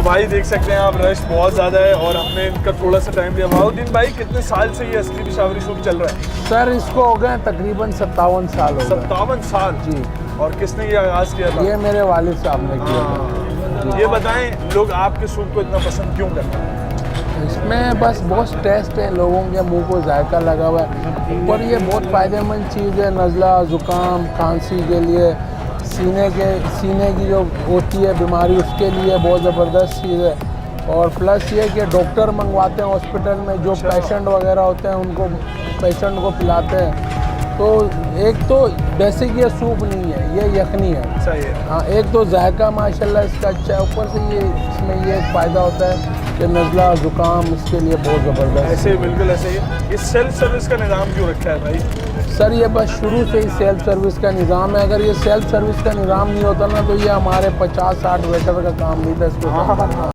तो भाई देख सकते हैं आप, रश बहुत ज़्यादा है और हमने इनका थोड़ा सा टाइम दिया। बाउद्दीन भाई, कितने साल से ये असली पेशावरी सूप चल रहा है? सर इसको हो गए तकरीबन 57 साल हो गए। 57 साल जी। और किसने ये आगाज़ किया था? ये मेरे वालिद साहब ने किया था। ये बताएं, लोग आपके सूप को इतना पसंद क्यों करते हैं? इसमें बस बहुत टेस्ट है, लोगों के मुंह को जायका लगा हुआ है। ऊपर ये बहुत फ़ायदेमंद चीज़ है, नज़ला ज़ुकाम खांसी के लिए, सीने की जो होती है बीमारी उसके लिए बहुत ज़बरदस्त चीज़ है। और प्लस ये कि डॉक्टर मंगवाते हैं हॉस्पिटल में, जो पेशेंट वगैरह होते हैं उनको, पेशेंट को पिलाते हैं। तो एक तो बेसिक ये सूप नहीं है, ये यखनी है। सही है। हाँ, एक तो जायका माशाल्लाह इसका अच्छा है, ऊपर से ये इसमें ये एक फ़ायदा होता है कि नज़ला ज़ुकाम इसके लिए बहुत ज़बरदस्त। ऐसे ही, बिल्कुल ऐसे ही। इस सेल्फ सर्विस का निज़ाम क्यों रखा है भाई? सर ये बस शुरू से ही सेल्फ सर्विस का निज़ाम है। अगर ये सेल्फ सर्विस का निज़ाम नहीं होता ना तो ये हमारे 50-60 वेटर का काम नहीं था इसको।